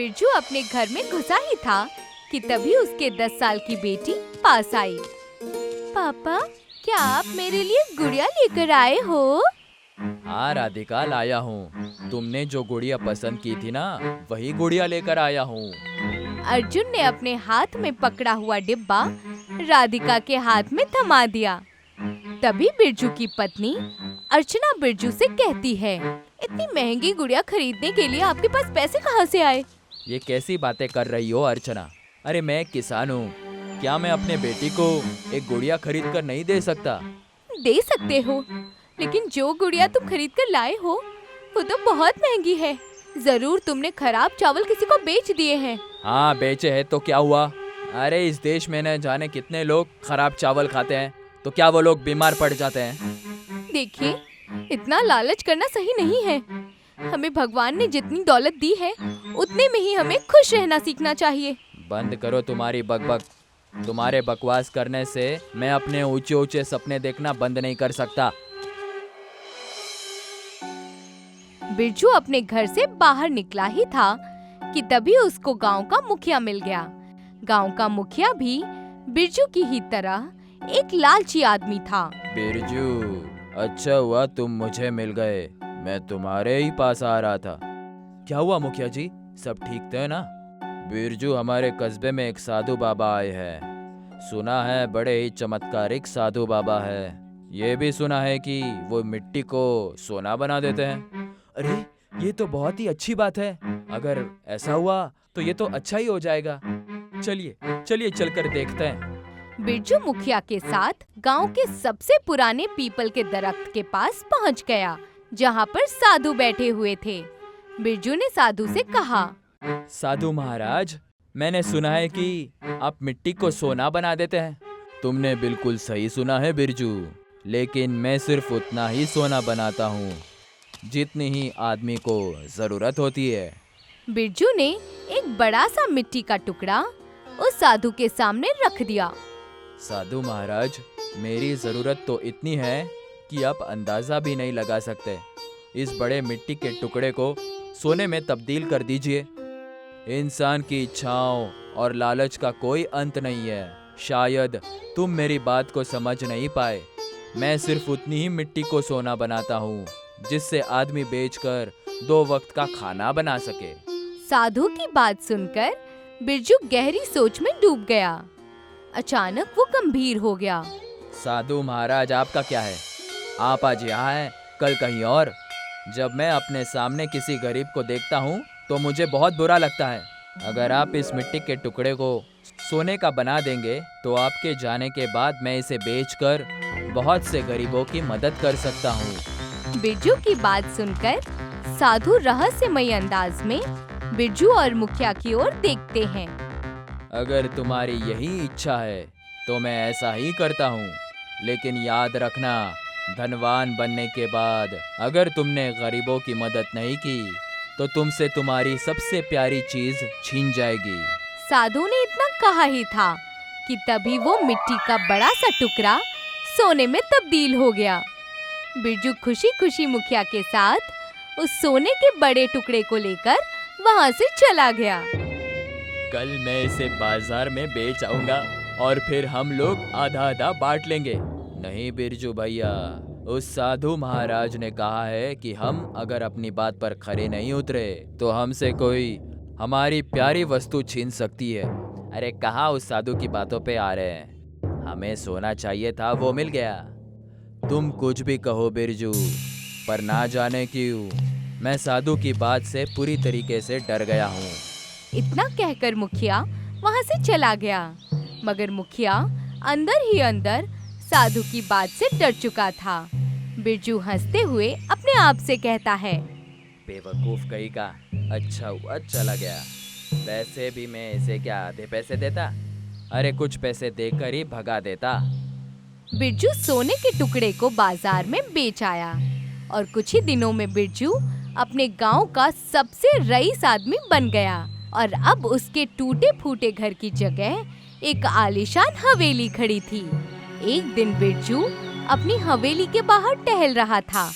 बिरजू अपने घर में घुसा ही था कि तभी उसके 10 साल की बेटी पास आई। पापा, क्या आप मेरे लिए गुड़िया लेकर आए हो? हाँ राधिका, लाया हूँ। तुमने जो गुड़िया पसंद की थी ना, वही गुड़िया लेकर आया हूँ। अर्जुन ने अपने हाथ में पकड़ा हुआ डिब्बा राधिका के हाथ में थमा दिया। तभी बिरजू की पत्नी अर्चना बिरजू से कहती है, इतनी महंगी गुड़िया खरीदने के लिए आपके पास पैसे कहाँ से आए? ये कैसी बातें कर रही हो अर्चना? अरे मैं किसान हूँ, क्या मैं अपने बेटी को एक गुड़िया खरीद कर नहीं दे सकता? दे सकते हो, लेकिन जो गुड़िया तुम खरीद कर लाए हो वो तो बहुत महंगी है। जरूर तुमने खराब चावल किसी को बेच दिए हैं। हाँ बेचे है तो क्या हुआ? अरे इस देश में न जाने कितने लोग खराब चावल खाते हैं, तो क्या वो लोग बीमार पड़ जाते हैं? देखिए, इतना लालच करना सही नहीं है। हमें भगवान ने जितनी दौलत दी है उतने में ही हमें खुश रहना सीखना चाहिए। बंद करो तुम्हारी बकबक। तुम्हारे बकवास करने से मैं अपने ऊंचे ऊंचे सपने देखना बंद नहीं कर सकता। बिरजू अपने घर से बाहर निकला ही था कि तभी उसको गांव का मुखिया मिल गया। गांव का मुखिया भी बिरजू की ही तरह एक लालची आदमी था। बिरजू, अच्छा हुआ तुम मुझे मिल गए, मैं तुम्हारे ही पास आ रहा था। क्या हुआ मुखिया जी, सब ठीक थे ना? बिरजू, हमारे कस्बे में एक साधु बाबा आए हैं। सुना है बड़े ही चमत्कारिक साधु बाबा है। ये भी सुना है कि वो मिट्टी को सोना बना देते हैं। अरे ये तो बहुत ही अच्छी बात है। अगर ऐसा हुआ तो ये तो अच्छा ही हो जाएगा। चलिए चलिए चलकर देखते हैं। बिरजू मुखिया के साथ गांव के सबसे पुराने पीपल के दरख्त के पास पहुंच गया, जहां पर साधु बैठे हुए थे। बिरजू ने साधु से कहा, साधु महाराज, मैंने सुना है कि आप मिट्टी को सोना बना देते हैं। तुमने बिल्कुल सही सुना है बिरजू, लेकिन मैं सिर्फ उतना ही सोना बनाता हूँ जितनी ही आदमी को जरूरत होती है। बिरजू ने एक बड़ा सा मिट्टी का टुकड़ा उस साधु के सामने रख दिया। साधु महाराज, मेरी जरूरत तो इतनी है कि आप अंदाजा भी नहीं लगा सकते। इस बड़े मिट्टी के टुकड़े को सोने में तब्दील कर दीजिए। इंसान की इच्छाओं और लालच का कोई अंत नहीं है। शायद तुम मेरी बात को समझ नहीं पाए। मैं सिर्फ उतनी ही मिट्टी को सोना बनाता हूँ जिससे आदमी बेचकर 2 वक्त का खाना बना सके। साधु की बात सुनकर बिरजू गहरी सोच में डूब गया। अचानक वो गंभीर हो गया। साधु महाराज, आपका क्या है? आप आज यहाँ हैं, कल कहीं और। जब मैं अपने सामने किसी गरीब को देखता हूँ तो मुझे बहुत बुरा लगता है। अगर आप इस मिट्टी के टुकड़े को सोने का बना देंगे तो आपके जाने के बाद मैं इसे बेचकर बहुत से गरीबों की मदद कर सकता हूँ। बिरजू की बात सुनकर साधु रहस्यमयी अंदाज में बिरजू और मुखिया की ओर देखते हैं। अगर तुम्हारी यही इच्छा है तो मैं ऐसा ही करता हूँ, लेकिन याद रखना, धनवान बनने के बाद अगर तुमने गरीबों की मदद नहीं की तो तुमसे तुम्हारी सबसे प्यारी चीज छीन जाएगी। साधु ने इतना कहा ही था कि तभी वो मिट्टी का बड़ा सा टुकड़ा सोने में तब्दील हो गया। बिरजू खुशी खुशी मुखिया के साथ उस सोने के बड़े टुकड़े को लेकर वहाँ से चला गया। कल मैं इसे बाजार में बेच आऊंगा और फिर हम लोग आधा आधा बांट लेंगे। नहीं बिरजू भैया, उस साधु महाराज ने कहा है कि हम अगर अपनी बात पर खरे नहीं उतरे तो हमसे कोई हमारी प्यारी वस्तु छीन सकती है। अरे कहाँ उस साधु की बातों पे आ रहे हैं? हमें सोना चाहिए था, वो मिल गया। तुम कुछ भी कहो बिरजू, पर ना जाने क्यों मैं साधु की बात से पूरी तरीके से डर गया हूँ। इतना कहकर मुखिया वहाँ से चला गया, मगर मुखिया अंदर ही अंदर साधु की बात से डर चुका था। बिरजू हंसते हुए अपने आप से कहता है, बेवकूफ कहीं का, अच्छा हुआ चला गया। वैसे भी मैं इसे क्या आधे पैसे देता? अरे कुछ पैसे देकर ही भगा देता। बिरजू सोने के टुकड़े को बाजार में बेच आया और कुछ ही दिनों में बिरजू अपने गांव का सबसे रईस आदमी बन गया और अब उसके टूटे फूटे घर की जगह एक आलीशान हवेली खड़ी थी। एक दिन बिरजू अपनी हवेली के बाहर टहल रहा था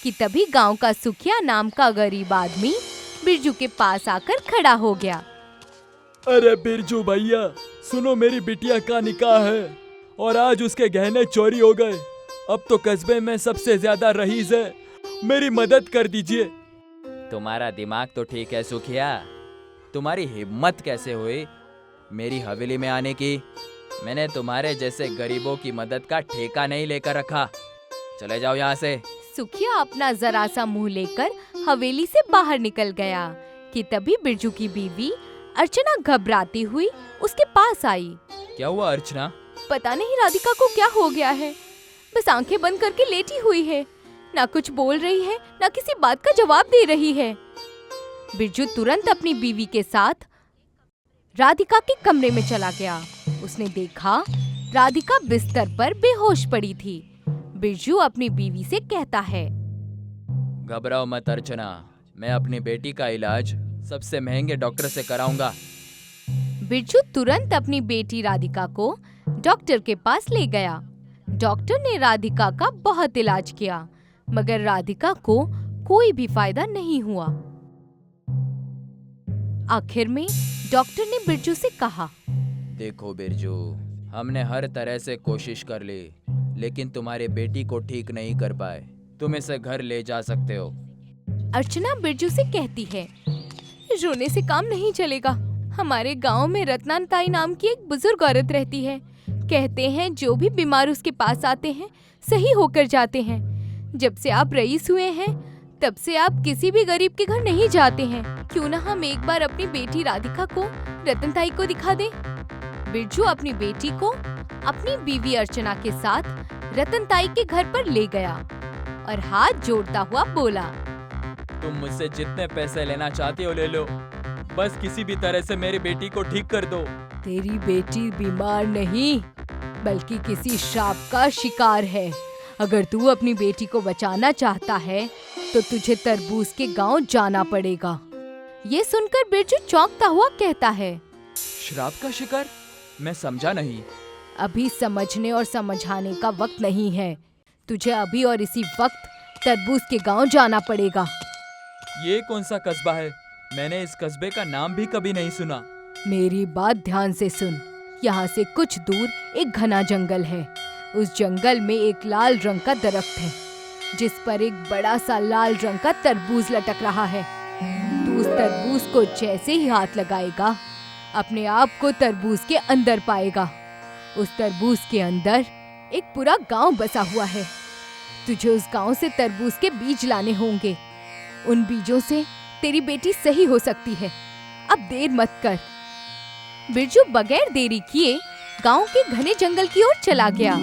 कि तभी गांव का सुखिया नाम का गरीब आदमी बिरजू के पास आकर खड़ा हो गया। अरे बिरजू भैया, सुनो, मेरी बिटिया का निकाह है और आज उसके गहने चोरी हो गए। अब तो कस्बे में सबसे ज्यादा रईस है, मेरी मदद कर दीजिए। तुम्हारा दिमाग तो ठीक है सुखिया, तुम्हारी हिम्मत कैसे हुई मेरी हवेली में आने की? मैंने तुम्हारे जैसे गरीबों की मदद का ठेका नहीं लेकर रखा। चले जाओ यहाँ से। सुखिया अपना जरा सा मुंह लेकर हवेली से बाहर निकल गया कि तभी बिरजू की बीवी अर्चना घबराती हुई उसके पास आई। क्या हुआ अर्चना? पता नहीं राधिका को क्या हो गया है, बस आंखें बंद करके लेटी हुई है, ना कुछ बोल रही है ना किसी बात का जवाब दे रही है। बिरजू तुरंत अपनी बीवी के साथ राधिका के कमरे में चला गया। उसने देखा राधिका बिस्तर पर बेहोश पड़ी थी। बिरजू अपनी बीवी से कहता है, घबराओ मत अर्चना, मैं अपनी बेटी का इलाज सबसे महंगे डॉक्टर से कराऊंगा। बिरजू तुरंत अपनी बेटी राधिका को डॉक्टर के पास ले गया। डॉक्टर ने राधिका का बहुत इलाज किया, मगर राधिका को कोई भी फायदा नहीं हुआ। आखिर में डॉक्टर ने बिरजू से कहा, देखो बिरजू, हमने हर तरह से कोशिश कर ली, लेकिन तुम्हारी बेटी को ठीक नहीं कर पाए। तुम इसे घर ले जा सकते हो। अर्चना बिरजू से कहती है, रोने से काम नहीं चलेगा। हमारे गांव में रत्नाताई नाम की एक बुजुर्ग औरत रहती है। कहते हैं जो भी बीमार उसके पास आते हैं सही होकर जाते हैं। जब से आप रईस हुए हैं तब से आप किसी भी गरीब के घर नहीं जाते हैं। क्यों ना हम एक बार अपनी बेटी राधिका को रत्नताई को दिखा दें। बिरजू अपनी बेटी को अपनी बीवी अर्चना के साथ रत्नताई के घर पर ले गया और हाथ जोड़ता हुआ बोला, तुम मुझसे जितने पैसे लेना चाहते हो ले लो, बस किसी भी तरह से मेरी बेटी को ठीक कर दो। तेरी बेटी बीमार नहीं बल्कि किसी श्राप का शिकार है। अगर तू अपनी बेटी को बचाना चाहता है तो तुझे तरबूज के गांव जाना पड़ेगा। ये सुनकर बिरजू चौंकता हुआ कहता है, श्राप का शिकार? मैं समझा नहीं। अभी समझने और समझाने का वक्त नहीं है। तुझे अभी और इसी वक्त तरबूज के गांव जाना पड़ेगा। ये कौन सा कस्बा है? मैंने इस कस्बे का नाम भी कभी नहीं सुना। मेरी बात ध्यान से सुन। यहाँ से कुछ दूर एक घना जंगल है। उस जंगल में एक लाल रंग का दरख्त है जिस पर एक बड़ा सा लाल रंग का तरबूज लटक रहा है। तू उस तरबूज को जैसे ही हाथ लगाएगा अपने आप को तरबूज के अंदर पाएगा। उस तरबूज के अंदर एक पूरा गांव बसा हुआ है। तुझे उस गांव से तरबूज के बीज लाने होंगे। उन बीजों से तेरी बेटी सही हो सकती है। अब देर मत कर। बिरजू बगैर देरी किए गांव के घने जंगल की ओर चला गया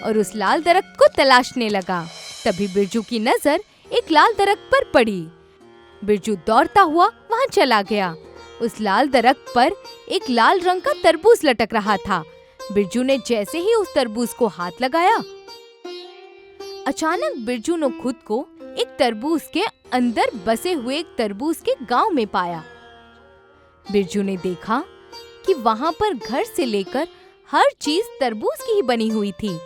और उस लाल दरख्त को तलाशने लगा। तभी बिरजू की नजर एक लाल दरख्त पर पड़ी। बिरजू दौड़ता हुआ वहां चला गया। उस लाल दरख्त पर एक लाल रंग का तरबूज लटक रहा था। बिरजू ने जैसे ही उस तरबूज को हाथ लगाया, अचानक बिरजू ने खुद को एक तरबूज के अंदर बसे हुए एक तरबूज के गांव में पाया। बिरजू ने देखा कि वहां पर घर से लेकर हर चीज तरबूज की ही बनी हुई थी।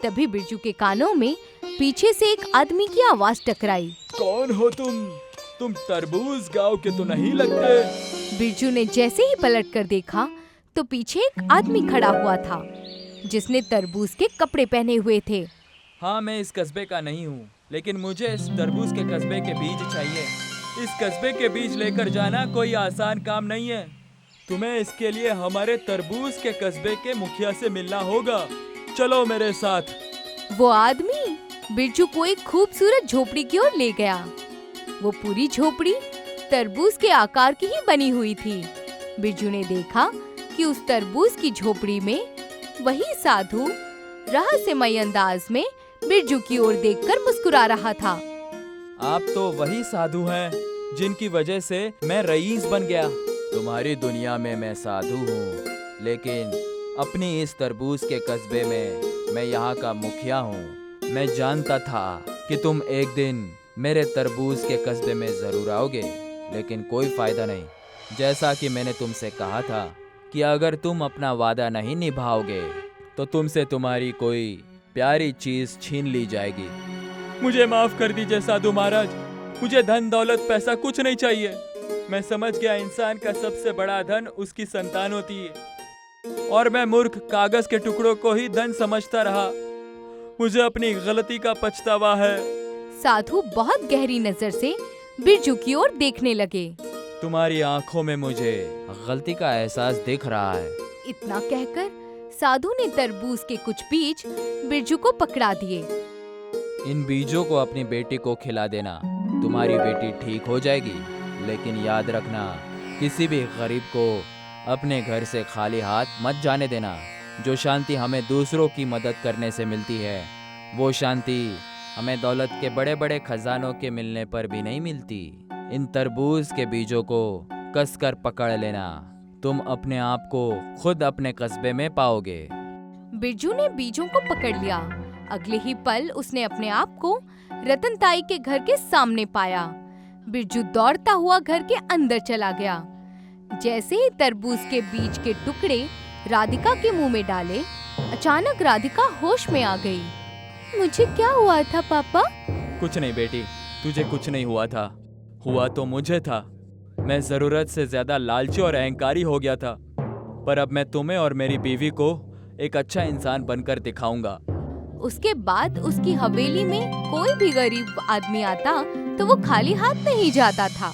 तभी बिरजू के कानों में पीछे से एक आदमी की आवाज टकराई। कौन हो तुम? तुम तरबूज गांव के तो नहीं लगते। बिरजू ने जैसे ही पलट कर देखा तो पीछे एक आदमी खड़ा हुआ था जिसने तरबूज के कपड़े पहने हुए थे। हाँ, मैं इस कस्बे का नहीं हूँ, लेकिन मुझे इस तरबूज के कस्बे के बीज चाहिए। इस कस्बे के बीज लेकर जाना कोई आसान काम नहीं है। तुम्हें इसके लिए हमारे तरबूज के कस्बे के मुखिया से मिलना होगा। चलो मेरे साथ। वो आदमी बिरजू को एक खूबसूरत झोपड़ी की ओर ले गया। वो पूरी झोपड़ी तरबूज के आकार की ही बनी हुई थी। बिरजू ने देखा कि उस तरबूज की झोपड़ी में वही साधु रहस्यमय अंदाज में बिरजू की ओर देखकर मुस्कुरा रहा था। आप तो वही साधु हैं जिनकी वजह से मैं रईस बन गया। तुम्हारी दुनिया में मैं साधु हूँ, लेकिन अपनी इस तरबूज के कस्बे में मैं यहाँ का मुखिया हूँ। मैं जानता था कि तुम एक दिन मेरे तरबूज के कस्बे में जरूर आओगे, लेकिन कोई फायदा नहीं। जैसा कि मैंने तुमसे कहा था कि अगर तुम अपना वादा नहीं निभाओगे तो तुमसे तुम्हारी कोई प्यारी चीज छीन ली जाएगी। मुझे माफ कर दीजिए साधु महाराज, मुझे धन दौलत पैसा कुछ नहीं चाहिए। मैं समझ गया इंसान का सबसे बड़ा धन उसकी संतान होती है और मैं मूर्ख कागज के टुकड़ों को ही धन समझता रहा। मुझे अपनी गलती का पछतावा है। साधु बहुत गहरी नजर से बिरजू की ओर देखने लगे। तुम्हारी आंखों में मुझे गलती का एहसास दिख रहा है। इतना कहकर साधु ने तरबूज के कुछ बीज बिरजू को पकड़ा दिए। इन बीजों को अपनी बेटी को खिला देना, तुम्हारी बेटी ठीक हो जाएगी। लेकिन याद रखना, किसी भी गरीब को अपने घर से खाली हाथ मत जाने देना। जो शांति हमें दूसरों की मदद करने से मिलती है, वो शांति हमें दौलत के बड़े बड़े खजानों के मिलने पर भी नहीं मिलती। इन तरबूज के बीजों को कसकर पकड़ लेना, तुम अपने आप को खुद अपने कस्बे में पाओगे। बिरजू ने बीजों को पकड़ लिया। अगले ही पल उसने अपने आप को रतन ताई के घर के सामने पाया। बिरजू दौड़ता हुआ घर के अंदर चला गया। जैसे ही तरबूज के बीज के टुकड़े राधिका के मुंह में डाले, अचानक राधिका होश में आ गई। मुझे क्या हुआ था पापा? कुछ नहीं बेटी, तुझे कुछ नहीं हुआ था। हुआ तो मुझे था। मैं जरूरत से ज्यादा लालची और अहंकारी हो गया था, पर अब मैं तुम्हें और मेरी बीवी को एक अच्छा इंसान बनकर दिखाऊंगा। उसके बाद उसकी हवेली में कोई भी गरीब आदमी आता तो वो खाली हाथ नहीं जाता था।